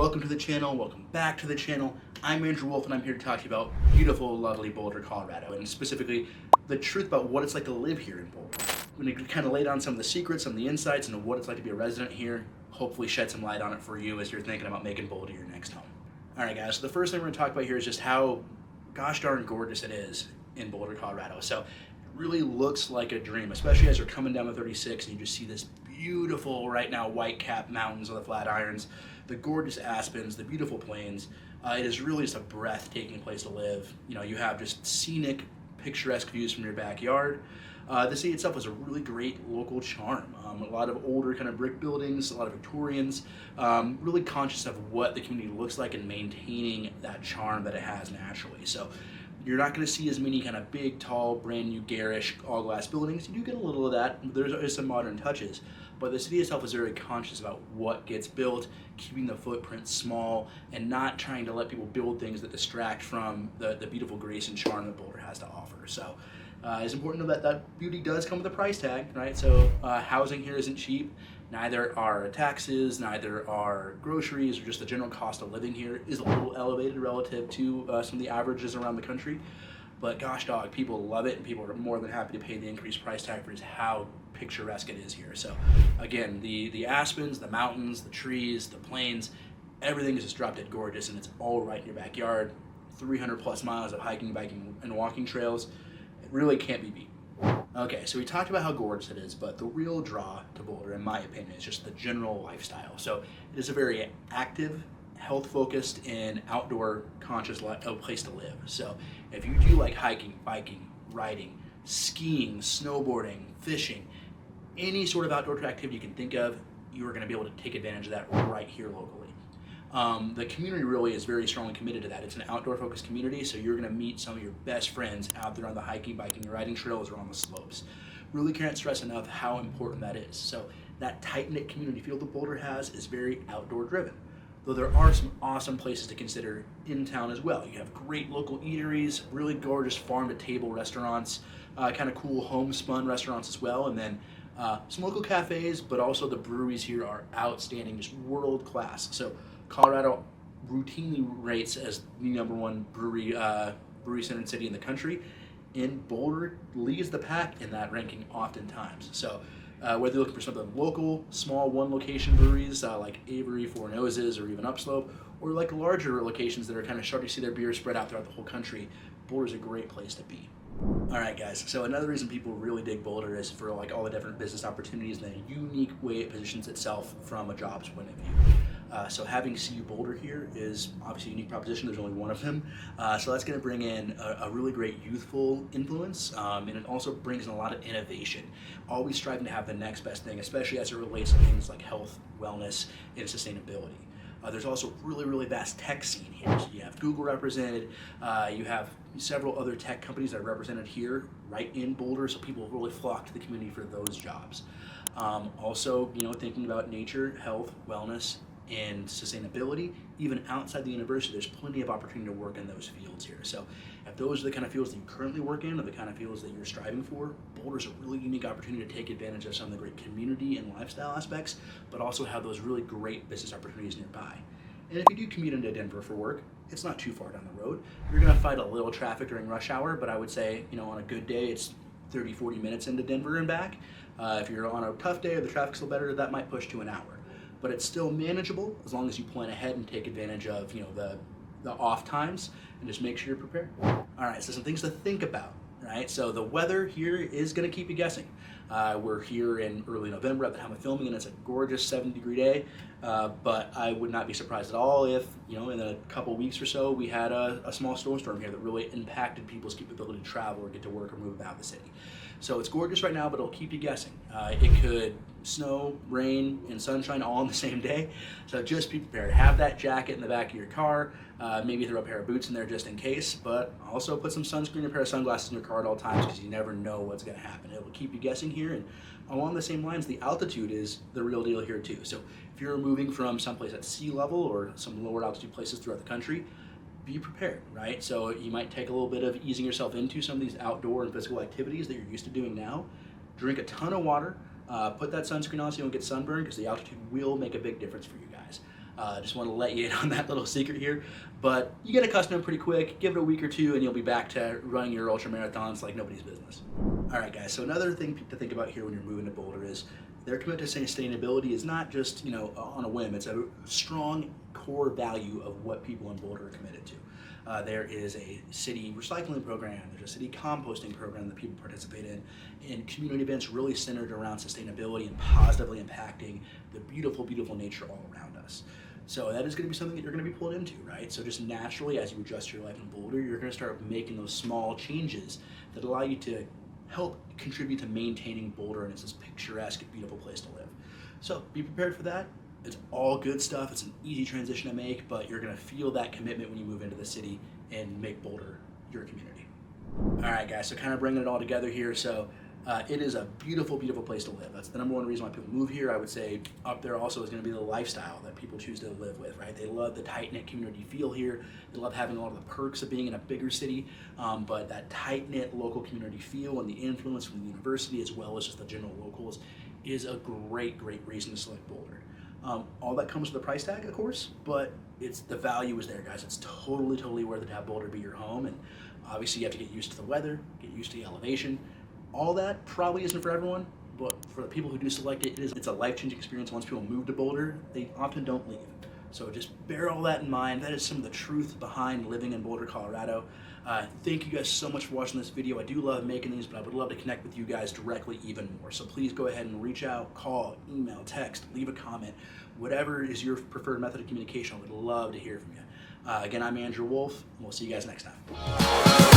welcome to the channel, welcome back to the channel. I'm Andrew Wolfe and I'm here to talk to you about beautiful, lovely Boulder, Colorado, and specifically the truth about what it's like to live here in Boulder. I'm going to kind of lay down some of the secrets, some of the insights into what it's like to be a resident here, hopefully shed some light on it for you as you're thinking about making Boulder your next home. Alright guys, so the first thing we're going to talk about here is just how gosh darn gorgeous it is in Boulder, Colorado. So it really looks like a dream, especially as you're coming down the 36 and you just see this beautiful, right now, white-capped mountains on the Flatirons, the gorgeous aspens, the beautiful plains. It is really just a breathtaking place to live. You know, you have just scenic, picturesque views from your backyard. The city itself has a really great local charm. A lot of older kind of brick buildings, a lot of Victorians, really conscious of what the community looks like and maintaining that charm that it has naturally. So you're not going to see as many kind of big, tall, brand new, garish, all glass buildings. You do get a little of that. There's some modern touches, but the city itself is very conscious about what gets built, keeping the footprint small, and not trying to let people build things that distract from the beautiful grace and charm that Boulder has to offer. So it's important to know that that beauty does come with a price tag, right? So housing here isn't cheap. Neither are taxes, neither are groceries, or just the general cost of living here is a little elevated relative to some of the averages around the country. But gosh dog, people love it, and people are more than happy to pay the increased price tag for just how picturesque it is here. So again, the aspens, the mountains, the trees, the plains, everything is just drop dead gorgeous, and it's all right in your backyard. 300 plus miles of hiking, biking, and walking trails. It really can't be beat. Okay, so we talked about how gorgeous it is, but the real draw to Boulder, in my opinion, is just the general lifestyle. So it is a very active, health-focused, and outdoor conscious place to live. So if you do like hiking, biking, riding, skiing, snowboarding, fishing, any sort of outdoor activity you can think of, you are going to be able to take advantage of that right here locally. The community really is very strongly committed to that. It's an outdoor focused community, so you're going to meet some of your best friends out there on the hiking, biking, and riding trails or on the slopes. Really can't stress enough how important that is. So that tight-knit community feel that Boulder has is very outdoor driven. Though there are some awesome places to consider in town as well. You have great local eateries, really gorgeous farm-to-table restaurants, kind of cool homespun restaurants as well, and then some local cafes, but also the breweries here are outstanding, just world class. So Colorado routinely rates as the #1 brewery-centered city in the country, and Boulder leads the pack in that ranking oftentimes. So whether you're looking for something local, small one-location breweries like Avery, Four Noses, or even Upslope, or like larger locations that are kind of starting to see their beer spread out throughout the whole country, Boulder's a great place to be. All right, guys, so another reason people really dig Boulder is for like all the different business opportunities and the unique way it positions itself from a jobs point of view. So having CU Boulder here is obviously a unique proposition. There's only one of them. So that's going to bring in a really great youthful influence, and it also brings in a lot of innovation. Always striving to have the next best thing, especially as it relates to things like health, wellness, and sustainability. There's also really vast tech scene here. So you have Google represented, you have several other tech companies that are represented here right in Boulder, so people really flock to the community for those jobs. Also, you know, thinking about nature, health, wellness, and sustainability, even outside the university, there's plenty of opportunity to work in those fields here. So if those are the kind of fields that you currently work in, or the kind of fields that you're striving for, Boulder's a really unique opportunity to take advantage of some of the great community and lifestyle aspects, but also have those really great business opportunities nearby. And if you do commute into Denver for work, it's not too far down the road. You're gonna fight a little traffic during rush hour, but I would say, you know, on a good day, it's 30-40 minutes into Denver and back. If you're on a tough day or the traffic's a little better, that might push to an hour. But it's still manageable as long as you plan ahead and take advantage of, you know, the off times, and just make sure you're prepared. All right, so some things to think about, right? So the weather here is going to keep you guessing. We're here in early November at the time of filming, and it's a gorgeous 70-degree day. But I would not be surprised at all if, you know, in a couple weeks or so, we had a small snowstorm here that really impacted people's capability to travel or get to work or move about the city. So it's gorgeous right now, but it'll keep you guessing. It could snow, rain, and sunshine all on the same day. So just be prepared. Have that jacket in the back of your car. Maybe throw a pair of boots in there just in case, but also put some sunscreen and a pair of sunglasses in your car at all times, because you never know what's going to happen. It will keep you guessing here. And along the same lines, the altitude is the real deal here too. So if you're moving from someplace at sea level or some lower altitude places throughout the country, be prepared, right? So you might take a little bit of easing yourself into some of these outdoor and physical activities that you're used to doing now. Drink a ton of water. Put that sunscreen on so you don't get sunburned, because the altitude will make a big difference for you guys. Just want to let you in on that little secret here. But you get accustomed to it pretty quick. Give it a week or two and you'll be back to running your ultra marathons like nobody's business. All right, guys, so another thing to think about here when you're moving to Boulder is their commitment to sustainability is not just, on a whim. It's a strong core value of what people in Boulder are committed to. There is a city recycling program, there's a city composting program that people participate in, and community events really centered around sustainability and positively impacting the beautiful, beautiful nature all around us. So that is going to be something that you're going to be pulled into, right? So just naturally, as you adjust your life in Boulder, you're going to start making those small changes that allow you to help contribute to maintaining Boulder and it's this picturesque, beautiful place to live. So be prepared for that. It's all good stuff. It's an easy transition to make, but you're going to feel that commitment when you move into the city and make Boulder your community. All right, guys, so kind of bringing it all together here. So it is a beautiful, beautiful place to live. That's the number one reason why people move here. I would say up there also is going to be the lifestyle that people choose to live with, right? They love the tight-knit community feel here. They love having all of the perks of being in a bigger city, but that tight-knit local community feel and the influence from the university as well as just the general locals is a great, great reason to select Boulder. All that comes with a price tag, of course, but the value is there, guys. It's totally worth it to have Boulder be your home, and obviously you have to get used to the weather, get used to the elevation. All that probably isn't for everyone, but for the people who do select it, it's a life-changing experience. Once people move to Boulder, they often don't leave. So just bear all that in mind. That is some of the truth behind living in Boulder, Colorado. Thank you guys so much for watching this video. I do love making these, but I would love to connect with you guys directly even more. So please go ahead and reach out, call, email, text, leave a comment. Whatever is your preferred method of communication, I would love to hear from you. Again, I'm Andrew Wolfe, and we'll see you guys next time.